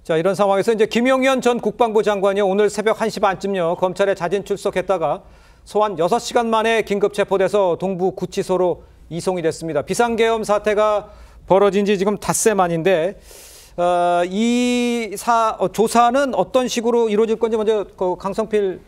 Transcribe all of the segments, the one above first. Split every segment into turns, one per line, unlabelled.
자, 이런 상황에서 이제 김용현 전 국방부 장관이 오늘 새벽 1시 반쯤요 검찰에 자진 출석했다가 소환 6시간 만에 긴급 체포돼서 동부 구치소로 이송이 됐습니다. 비상계엄 사태가 벌어진 지 지금 닷새 만인데 조사는 어떤 식으로 이루어질 건지 먼저 강성필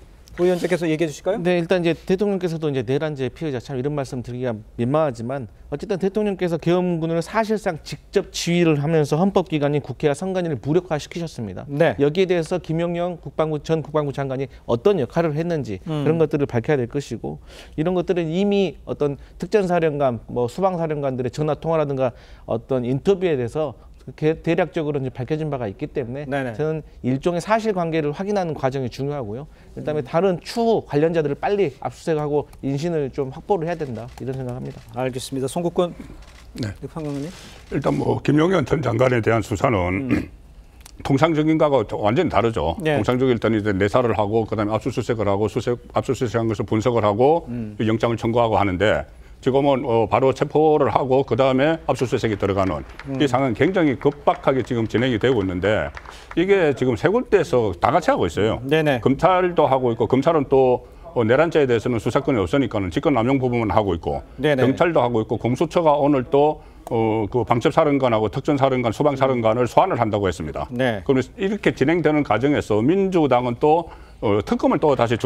의원께서 얘기해 주실까요?
네, 일단 이제 대통령께서도 이제 내란죄 피해자 참 이런 말씀 드리기가 민망하지만 어쨌든 대통령께서 계엄군을 사실상 직접 지휘를 하면서 헌법기관인 국회와 선관위를 무력화시키셨습니다. 네. 여기에 대해서 김용현 전 국방부 장관이 어떤 역할을 했는지 그런 것들을 밝혀야 될 것이고 이런 것들은 이미 어떤 특전사령관, 수방사령관들의 전화 통화라든가 어떤 인터뷰에 대해서 대략적으로 이제 밝혀진 바가 있기 때문에 네네. 저는 일종의 사실관계를 확인하는 과정이 중요하고요. 그다음에 다른 추후 관련자들을 빨리 압수수색하고 인신을 좀 확보를 해야 된다 이런 생각합니다.
알겠습니다. 송국권
네.
평론가님.
일단 김용현 전 장관에 대한 수사는 통상적인 거하고 완전히 다르죠. 네. 통상적인 일단 이제 내사를 하고 그다음에 압수수색을 하고 압수수색한 것을 분석을 하고 영장을 청구하고 하는데. 지금은 바로 체포를 하고 그다음에 압수수색이 들어가는 이 상황은 굉장히 급박하게 지금 진행이 되고 있는데 이게 지금 세 군데에서 다 같이 하고 있어요. 네네. 검찰도 하고 있고 검찰은 또 내란죄에 대해서는 수사권이 없으니까는 직권남용 부분만 하고 있고 네네. 경찰도 하고 있고 공수처가 오늘 또 그 방첩사령관하고 특전사령관, 소방사령관을 소환을 한다고 했습니다. 네. 그러면 이렇게 진행되는 과정에서 민주당은 또 특검을 또 다시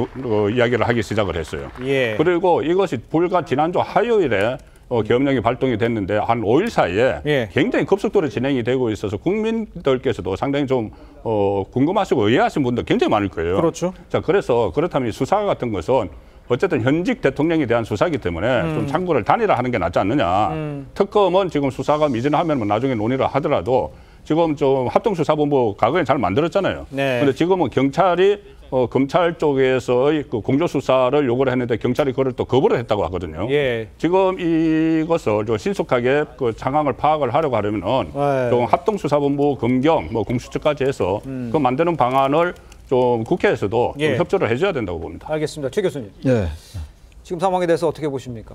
이야기를 하기 시작을 했어요. 예. 그리고 이것이 불과 지난주 화요일에 계엄령이 발동이 됐는데 한 5일 사이에 예. 굉장히 급속도로 진행이 되고 있어서 국민들께서도 상당히 좀 궁금하시고 의아하신 분들 굉장히 많을 거예요.
그렇죠.
자, 그래서 그렇다면 이 수사 같은 것은 어쨌든 현직 대통령에 대한 수사이기 때문에 좀 참고를 단일화하는 게 낫지 않느냐. 특검은 지금 수사가 미진하면 나중에 논의를 하더라도 지금 좀 합동수사본부 과거에 잘 만들었잖아요. 그런데 네. 지금은 경찰이 검찰 쪽에서의 그 공조수사를 요구를 했는데 경찰이 그걸 또 거부를 했다고 하거든요. 예. 지금 이것을 좀 신속하게 그 상황을 파악을 하려고 하려면은 좀 합동수사본부 검경, 공수처까지 해서 그 만드는 방안을 좀 국회에서도 좀 협조를 해줘야 된다고 봅니다.
알겠습니다. 최 교수님.
네.
지금 상황에 대해서 어떻게 보십니까?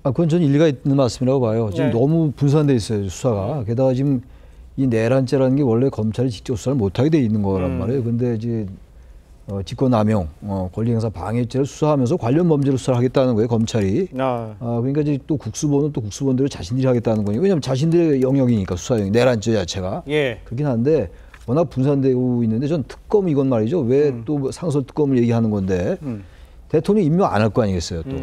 그건 전 일리가 있는 말씀이라고 봐요. 지금 너무 분산돼 있어요, 수사가. 게다가 지금 이 내란죄라는 게 원래 검찰이 직접 수사를 못하게 돼 있는 거란 말이에요. 근데 이제 직권남용, 권리행사 방해죄를 수사하면서 관련 범죄를 수사를 하겠다는 거예요, 검찰이. 그러니까 이제 또 국수본은 또 국수본대로 자신들이 하겠다는 거예요. 왜냐하면 자신들의 영역이니까 수사 영역, 내란죄 자체가. 예. 그렇긴 한데 워낙 분산되고 있는데 전 특검 이건 말이죠. 왜 또 상설 특검을 얘기하는 건데 대통령이 임명 안 할 거 아니겠어요, 또.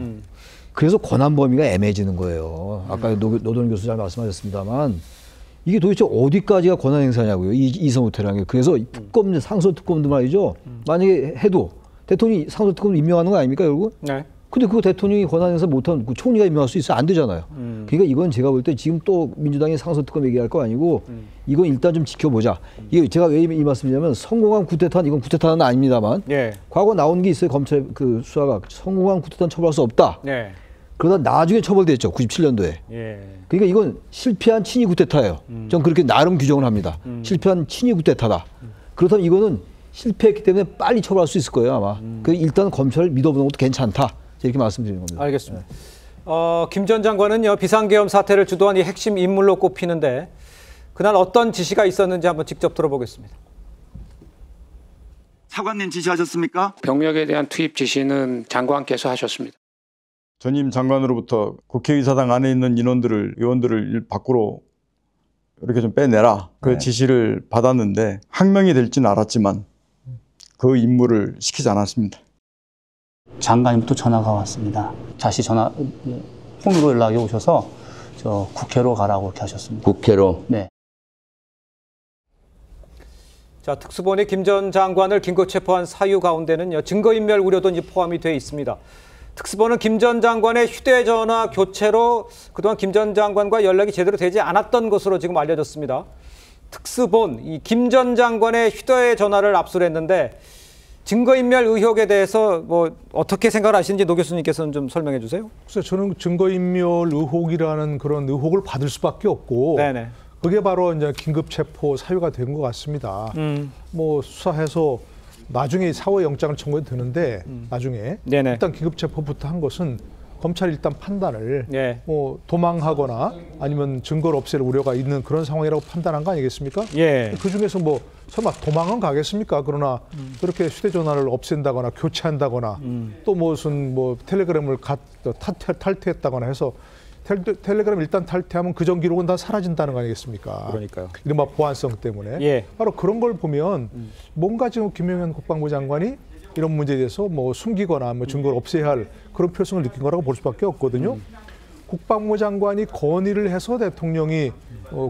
그래서 권한 범위가 애매해지는 거예요. 아까 노동 교수 잘 말씀하셨습니다만 이게 도대체 어디까지가 권한 행사냐고요. 이성호태라는 게. 그래서 특검, 상설 특검도 말이죠. 만약에 해도 대통령이 상설 특검을 임명하는 거 아닙니까, 결국? 네. 근데 그거 대통령이 권한 행사 못하면 그 총리가 임명할 수 있어요? 안 되잖아요. 그러니까 이건 제가 볼 때 지금 또 민주당이 상설 특검 얘기할 거 아니고 이건 일단 좀 지켜보자. 이게 제가 왜 이 말씀드리냐면 성공한 구태타는 이건 구태타는 아닙니다만 과거 나온 게 있어요. 검찰 그 수사가 성공한 구태타는 처벌할 수 없다. 그러다 나중에 처벌됐죠. 97년도에. 그러니까 이건 실패한 친위 구태타예요. 전 그렇게 나름 규정을 합니다. 실패한 친위 구태타다. 그렇다면 이거는 실패했기 때문에 빨리 처벌할 수 있을 거예요, 아마. 일단 검찰을 믿어보는 것도 괜찮다. 이렇게 말씀드리는 겁니다.
알겠습니다. 김 전 장관은요, 비상계엄 사태를 주도한 이 핵심 인물로 꼽히는데 그날 어떤 지시가 있었는지 한번 직접 들어보겠습니다.
사관님 지시하셨습니까?
병력에 대한 투입 지시는 장관께서 하셨습니다.
전임 장관으로부터 국회의사당 안에 있는 의원들을 밖으로 이렇게 좀 빼내라. 그 지시를 받았는데 항명이 될지는 알았지만 그 임무를 시키지 않았습니다.
장관님부터 전화가 왔습니다. 다시 폰으로 연락이 오셔서 저 국회로 가라고 이렇게 하셨습니다.
국회로?
네.
자, 특수본이 김 전 장관을 긴급 체포한 사유 가운데는요, 증거인멸 우려도 포함이 되어 있습니다. 특수본은 김 전 장관의 휴대전화 교체로 그동안 김 전 장관과 연락이 제대로 되지 않았던 것으로 지금 알려졌습니다. 특수본, 이 김 전 장관의 휴대전화를 압수를 했는데 증거인멸 의혹에 대해서 어떻게 생각을 하시는지 노 교수님께서는 좀 설명해 주세요.
글쎄요, 저는 증거인멸 의혹이라는 그런 의혹을 받을 수밖에 없고 네네. 그게 바로 이제 긴급 체포 사유가 된 것 같습니다. 수사해서 나중에 사후에 영장을 청구해도 되는데 나중에 네네. 일단 긴급 체포부터 한 것은 검찰이 일단 판단을
예.
뭐 도망하거나 아니면 증거를 없앨 우려가 있는 그런 상황이라고 판단한 거 아니겠습니까?
예.
그 중에서 뭐 설마 도망은 가겠습니까? 그러나 그렇게 휴대전화를 없앤다거나 교체한다거나 또 무슨 뭐 텔레그램을 탈퇴했다거나 해서 텔레그램 일단 탈퇴하면 그 전 기록은 다 사라진다는 거 아니겠습니까?
그러니까요.
이른바 보안성 때문에.
예.
바로 그런 걸 보면 뭔가 지금 김용현 국방부 장관이 이런 문제에 대해서 뭐 숨기거나 뭐 증거를 없애야 할 그런 필요성을 느낀 거라고 볼 수밖에 없거든요. 국방부 장관이 건의를 해서 대통령이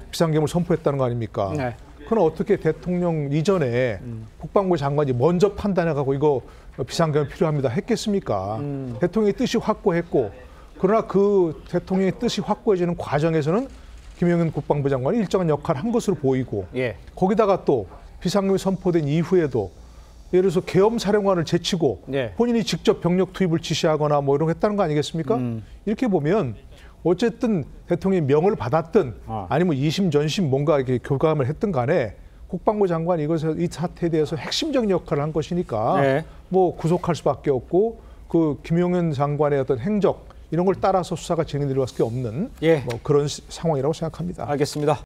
비상계엄을 선포했다는 거 아닙니까?
네.
그건 어떻게 대통령 이전에 국방부 장관이 먼저 판단해가고 이거 비상계엄이 필요합니다 했겠습니까? 대통령의 뜻이 확고했고 그러나 그 대통령의 뜻이 확고해지는 과정에서는 김용현 국방부 장관이 일정한 역할을 한 것으로 보이고
예.
거기다가 또 비상계엄이 선포된 이후에도 예를 들어서 계엄 사령관을 제치고
예.
본인이 직접 병력 투입을 지시하거나 뭐 이런 거 했다는 거 아니겠습니까? 이렇게 보면 어쨌든 대통령이 명을 받았든 아니면 이심 전심 뭔가 이렇게 교감을 했든 간에 국방부 장관이 이 사태에 대해서 핵심적인 역할을 한 것이니까
네.
뭐 구속할 수밖에 없고 그 김용현 장관의 어떤 행적 이런 걸 따라서 수사가 진행될 수밖에 없는
예.
뭐 그런 상황이라고 생각합니다.
알겠습니다.